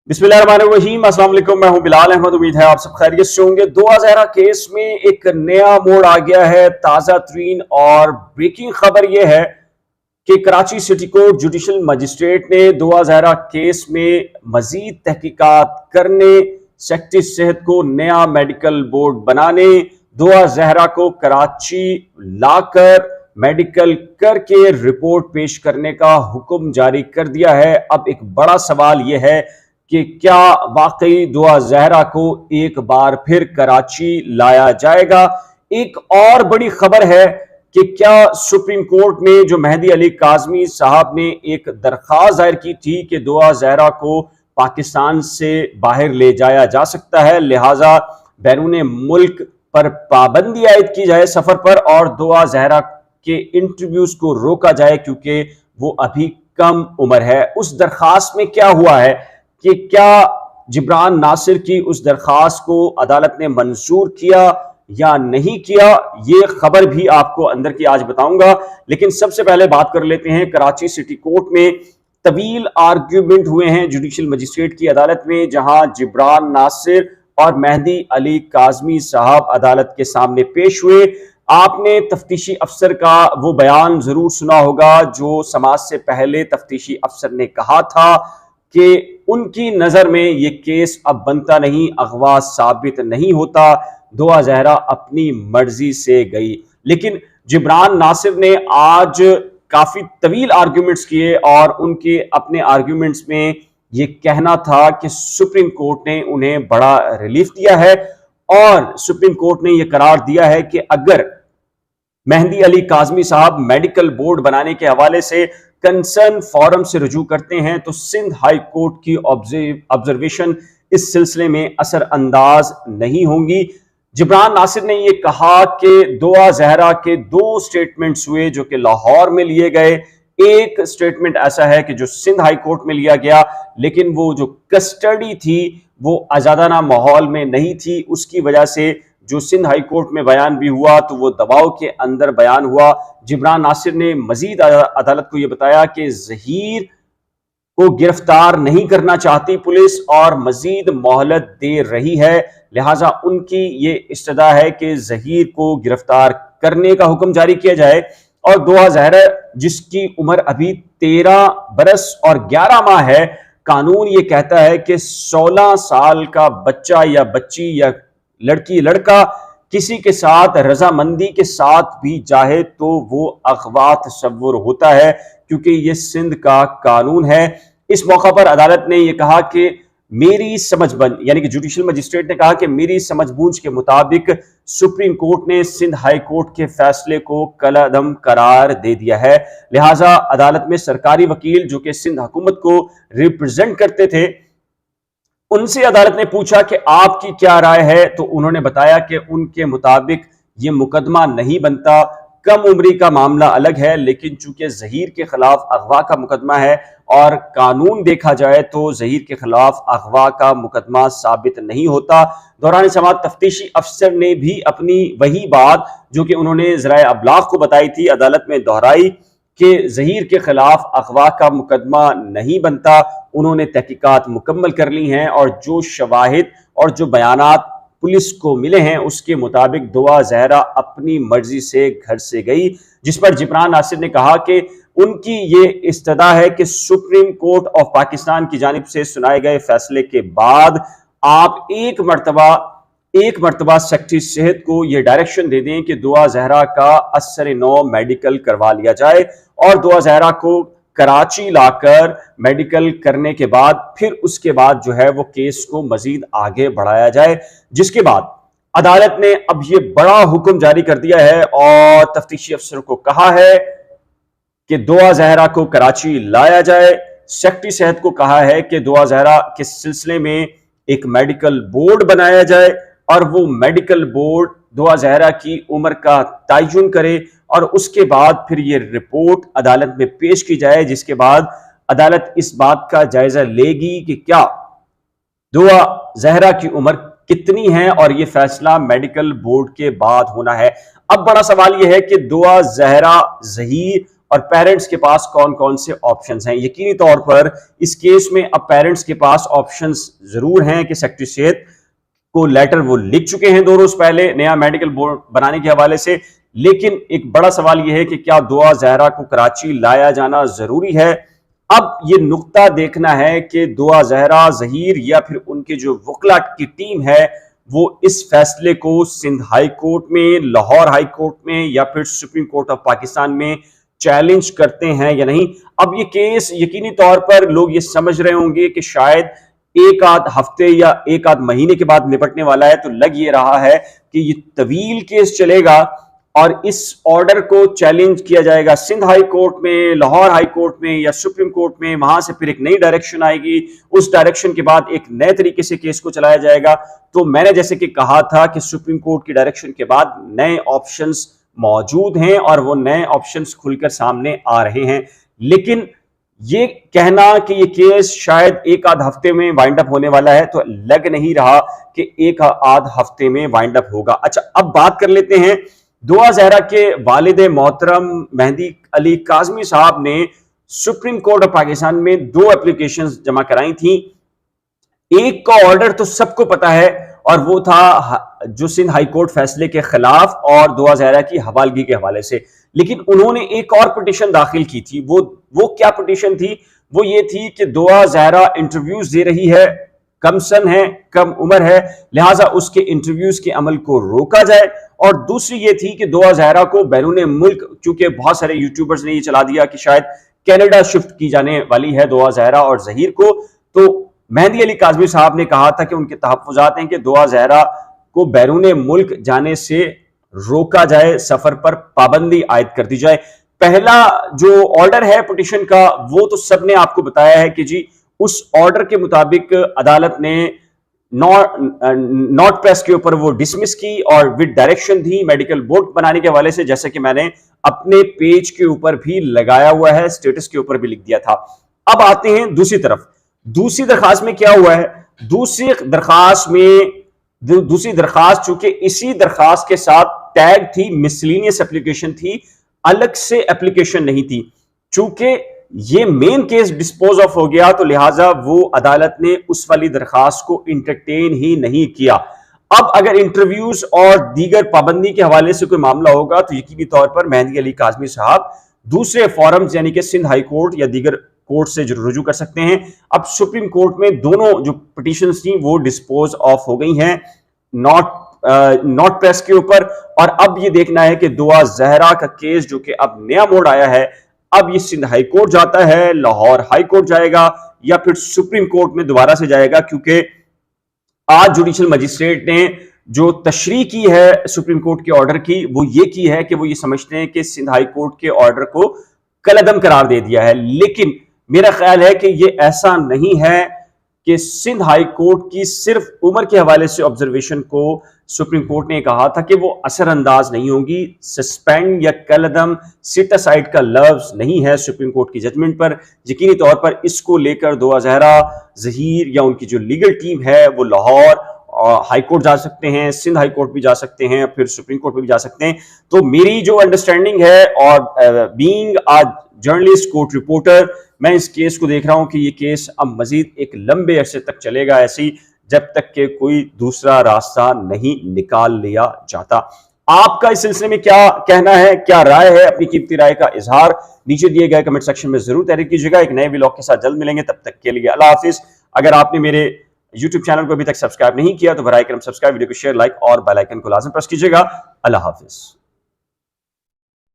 बिस्मिल्लाहिर्रहमानिर्रहीम, अस्सलाम वालेकुम। मैं हूं बिलाल अहमद। उम्मीद है आप सब खैरियत से होंगे। दुआ ज़हरा केस में एक नया मोड़ आ गया है। ताज़ा तरीन और ब्रेकिंग खबर यह है कि Karachi city court judicial magistrate ने दुआ ज़हरा केस में मजीद तहकीकात करने, सेक्रेटरी सेहत को नया मेडिकल बोर्ड बनाने, दुआ ज़हरा को कराची लाकर मेडिकल करके रिपोर्ट पेश करने का हुक्म जारी कर दिया है। अब एक बड़ा सवाल यह है कि क्या वाकई दुआ ज़हरा को एक बार फिर कराची लाया जाएगा। एक और बड़ी खबर है कि क्या सुप्रीम कोर्ट में जो मेहदी अली काज़मी साहब ने एक दरख्वास्त दायर की थी कि दुआ ज़हरा को पाकिस्तान से बाहर ले जाया जा सकता है, लिहाजा बैरून मुल्क पर पाबंदी आयद की जाए सफर पर, और दुआ ज़हरा के इंटरव्यूज को रोका जाए क्योंकि वो अभी कम उम्र है। उस दरख्वास्त में क्या हुआ है कि क्या जिब्रान नासिर की उस दरख्वास्त को अदालत ने मंजूर किया या नहीं किया, ये खबर भी आपको अंदर की आज बताऊंगा। लेकिन सबसे पहले बात कर लेते हैं कराची सिटी कोर्ट में तवील आर्ग्यूमेंट हुए हैं जुडिशल मजिस्ट्रेट की अदालत में, जहां जिब्रान नासिर और मेहदी अली काज़मी साहब अदालत के सामने पेश हुए। आपने तफ्तीशी अफसर का वो बयान जरूर सुना होगा जो समाज से पहले तफ्तीशी अफसर ने कहा था कि उनकी नजर में ये केस अब बनता नहीं, अगवा साबित नहीं होता, दुआ ज़हरा अपनी मर्जी से गई। लेकिन जिब्रान नासिर ने आज काफी तवील आर्ग्यूमेंट्स किए और उनके अपने आर्ग्यूमेंट्स में ये कहना था कि सुप्रीम कोर्ट ने उन्हें बड़ा रिलीफ दिया है और सुप्रीम कोर्ट ने यह करार दिया है कि अगर मेहदी अली काज़मी साहब मेडिकल बोर्ड बनाने के हवाले से कंसर्न फोरम से रुजू करते हैं तो सिंध हाई कोर्ट की ऑब्जर्वेशन इस सिलसिले में असर अंदाज नहीं होंगी। जिब्रान नासिर ने यह कहा कि दुआ ज़हरा के दो स्टेटमेंट्स हुए जो कि लाहौर में लिए गए। एक स्टेटमेंट ऐसा है कि जो सिंध हाई कोर्ट में लिया गया, लेकिन वो जो कस्टडी थी वो आजादाना माहौल में नहीं थी, उसकी वजह से जो सिंध हाई कोर्ट में बयान भी हुआ तो वो दबाव के अंदर बयान हुआ। जिब्रान नासिर ने मजीद अदालत को यह बताया कि ज़हीर को गिरफ्तार नहीं करना चाहती पुलिस और मजीद मोहलत दे रही है, लिहाजा उनकी ये इस्तदा है कि ज़हीर को गिरफ्तार करने का हुक्म जारी किया जाए। और दुआ ज़हरा जिसकी उम्र अभी 13 बरस और 11 माह है, कानून ये कहता है कि 16 साल का बच्चा या बच्ची या लड़की लड़का किसी के साथ रजामंदी के साथ भी जाए तो वो अगवा तस्वुर होता है, क्योंकि ये सिंध का कानून है। इस मौका पर अदालत ने यह कहा कि मेरी समझबूझ, यानी कि जुडिशल मजिस्ट्रेट ने कहा कि मेरी समझबूझ के मुताबिक सुप्रीम कोर्ट ने सिंध हाई कोर्ट के फैसले को कलअदम करार दे दिया है, लिहाजा अदालत में सरकारी वकील जो कि सिंध हुकूमत को रिप्रेजेंट करते थे, उनसे अदालत ने पूछा कि आपकी क्या राय है, तो उन्होंने बताया कि उनके मुताबिक ये मुकदमा नहीं बनता। कम उम्री का मामला अलग है, लेकिन चूंकि ज़हीर के खिलाफ अगवा का मुकदमा है और कानून देखा जाए तो ज़हीर के खिलाफ अगवा का मुकदमा साबित नहीं होता। दौरान समाअत तफ्तीशी अफसर ने भी अपनी वही बात जो कि उन्होंने ज़राए अबलाग को बताई थी अदालत में दोहराई कि ज़हीर के खिलाफ अगवा का मुकदमा नहीं बनता। उन्होंने तहकीकात मुकम्मल कर ली हैं और जो शवाहिद और जो बयानात पुलिस को मिले हैं उसके मुताबिक दुआ ज़हरा अपनी मर्जी से घर से गई, जिस पर जिब्रान नासिर ने कहा कि उनकी ये इस्तदा है कि सुप्रीम कोर्ट ऑफ पाकिस्तान की जानिब से सुनाए गए फैसले के बाद आप एक मरतबा सेक्रेटरी सेहत को यह डायरेक्शन दे दें कि दुआ ज़हरा का असर नौ मेडिकल करवा लिया जाए और दुआ ज़हरा को कराची लाकर मेडिकल करने के बाद फिर उसके बाद जो है वो केस को मजीद आगे बढ़ाया जाए। जिसके बाद अदालत ने अब ये बड़ा हुक्म जारी कर दिया है और तफ्तीशी अफसर को कहा है कि दुआ ज़हरा को कराची लाया जाए। सेक्रेटरी सेहत को कहा है कि दुआ ज़हरा के सिलसिले में एक मेडिकल बोर्ड बनाया जाए और वो मेडिकल बोर्ड दुआ ज़हरा की उम्र का तयन करे और उसके बाद फिर ये रिपोर्ट अदालत में पेश की जाए, जिसके बाद अदालत इस बात का जायजा लेगी कि क्या दुआ ज़हरा की उम्र कितनी है और ये फैसला मेडिकल बोर्ड के बाद होना है। अब बड़ा सवाल यह है कि दुआ ज़हरा, ज़हीर اور پیرنٹس کے پاس کون کون سے آپشنز ہیں. یقینی طور پر اس کیس میں اب پیرنٹس کے پاس آپشنز ضرور ہیں کہ سیکٹری صحت کو لیٹر وہ لکھ چکے ہیں 2 روز پہلے نیا میڈیکل بورڈ بنانے کے حوالے سے. لیکن ایک بڑا سوال یہ ہے کہ کیا دعا زہرا کو کراچی لایا جانا ضروری ہے؟ اب یہ نقطہ دیکھنا ہے کہ دعا زہرا، ظہیر یا پھر ان کے جو وکلا کی ٹیم ہے وہ اس فیصلے کو سندھ ہائی کورٹ میں، لاہور ہائی کورٹ میں یا پھر سپریم کورٹ آف پاکستان میں چیلنج کرتے ہیں یا نہیں. اب یہ کیس یقینی طور پر لوگ یہ سمجھ رہے ہوں گے کہ شاید ایک آدھ ہفتے یا ایک آدھ مہینے کے بعد نپٹنے والا ہے، تو لگ یہ رہا ہے کہ یہ طویل کیس چلے گا اور اس آرڈر کو چیلنج کیا جائے گا سندھ ہائی کورٹ میں، لاہور ہائی کورٹ میں یا سپریم کورٹ میں. وہاں سے پھر ایک نئی ڈائریکشن آئے گی، اس ڈائریکشن کے بعد ایک نئے طریقے سے کیس کو چلایا جائے گا. تو میں نے جیسے کہ کہا تھا کہ سپریم کورٹ کی ڈائریکشن کے بعد نئے آپشنز موجود ہیں اور وہ نئے آپشنز کھل کر سامنے آ رہے ہیں. لیکن یہ کہنا کہ یہ کیس شاید ایک آدھ ہفتے میں وائنڈ اپ ہونے والا ہے تو لگ نہیں رہا کہ ایک آدھ ہفتے میں وائنڈ اپ ہوگا. اچھا، اب بات کر لیتے ہیں دعا زہرا کے والد محترم مہدی علی کاظمی صاحب نے سپریم کورٹ آف پاکستان میں 2 اپلیکیشنز جمع کرائی تھیں. ایک کا آرڈر تو سب کو پتا ہے اور وہ تھا جو سندھ ہائی کورٹ فیصلے کے خلاف اور دعا زہرا کی حوالگی کے حوالے سے. لیکن انہوں نے ایک اور پٹیشن داخل کی تھی. وہ کیا پٹیشن تھی؟ وہ یہ تھی کہ دعا زہرا انٹرویوز دے رہی ہے، کم سن ہے، کم عمر ہے، لہٰذا اس کے انٹرویوز کے عمل کو روکا جائے. اور دوسری یہ تھی کہ دعا زہرا کو بیرون ملک، چونکہ بہت سارے یوٹیوبرز نے یہ چلا دیا کہ شاید کینیڈا شفٹ کی جانے والی ہے دعا زہرا اور ظہیر کو، تو مہدی علی کاظمی صاحب نے کہا تھا کہ ان کے تحفظات ہیں کہ دعا زہرا کو بیرون ملک جانے سے روکا جائے، سفر پر پابندی عائد کر دی جائے. پہلا جو آرڈر ہے پٹیشن کا وہ تو سب نے آپ کو بتایا ہے کہ جی اس آرڈر کے مطابق عدالت نے نوٹ پریس کے اوپر وہ ڈسمس کی اور with direction the medical board بنانے کے حوالے سے، جیسے کہ میں نے اپنے پیج کے اوپر بھی لگایا ہوا ہے، سٹیٹس کے اوپر بھی لکھ دیا تھا. اب آتے ہیں دوسری طرف. دوسری درخواست میں کیا ہوا ہے؟ دوسری درخواست چونکہ اسی درخواست کے ساتھ ٹیگ تھی، مسلینیس اپلیکیشن تھی، الگ سے اپلیکیشن نہیں تھی. چونکہ یہ مین کیس ڈسپوز آف ہو گیا تو لہٰذا وہ عدالت نے اس والی درخواست کو انٹرٹین ہی نہیں کیا. اب اگر انٹرویوز اور دیگر پابندی کے حوالے سے کوئی معاملہ ہوگا تو یقینی طور پر مہدی علی کاظمی صاحب دوسرے فورمز یعنی کہ سندھ ہائی کورٹ یا دیگر کورٹ سے رجوع کر سکتے ہیں. اب سپریم کورٹ میں دونوں جو پٹیشنز تھیں وہ ڈسپوز آف ہو گئی ہیں نوٹ پریس کے اوپر. اور اب یہ دیکھنا ہے کہ دعا زہرا کا کیس جو کہ اب نیا موڑ آیا ہے، اب یہ سندھ ہائی کورٹ جاتا ہے، لاہور ہائی کورٹ جائے گا یا پھر سپریم کورٹ میں دوبارہ سے جائے گا. کیونکہ آج جوڈیشل مجسٹریٹ نے جو تشریح کی ہے سپریم کورٹ کے آرڈر کی وہ یہ کی ہے کہ وہ یہ سمجھتے ہیں کہ سندھ ہائی کورٹ کے آرڈر کو کالعدم قرار دے دیا ہے. لیکن میرا خیال ہے کہ یہ ایسا نہیں ہے کہ سندھ ہائی کورٹ کی صرف عمر کے حوالے سے آبزرویشن کو سپریم کورٹ نے کہا تھا کہ وہ اثر انداز نہیں ہوگی. سسپینڈ یا کالعدم سیٹ اسائڈ کا لفظ نہیں ہے سپریم کورٹ کی ججمنٹ پر. یقینی طور پر اس کو لے کر دعا زہرا، ظہیر یا ان کی جو لیگل ٹیم ہے وہ لاہور ہائی کورٹ جا سکتے ہیں، سندھ ہائی کورٹ بھی جا سکتے ہیں، پھر سپریم کورٹ بھی جا سکتے ہیں. تو میری جو انڈرسٹینڈنگ ہے اور بینگ آ جرنلسٹ کورٹ رپورٹر، میں اس کیس کو دیکھ رہا ہوں کہ یہ کیس اب مزید ایک لمبے عرصے تک چلے گا ایسی، جب تک کہ کوئی دوسرا راستہ نہیں نکال لیا جاتا. آپ کا اس سلسلے میں کیا کہنا ہے، کیا رائے ہے؟ اپنی قیمتی رائے کا اظہار نیچے دیے گئے کمنٹ سیکشن میں ضرور تحریر کیجیے گا. ایک نئے ولاگ کے ساتھ جلد ملیں گے، تب تک کے لیے اللہ حافظ. اگر آپ نے میرے یوٹیوب چینل کو ابھی تک سبسکرائب نہیں کیا تو برائے کرم سبسکرائب، ویڈیو کو شیئر، لائک اور بیل آئیکن کو لازم پریس کیجیے گا. اللہ حافظ.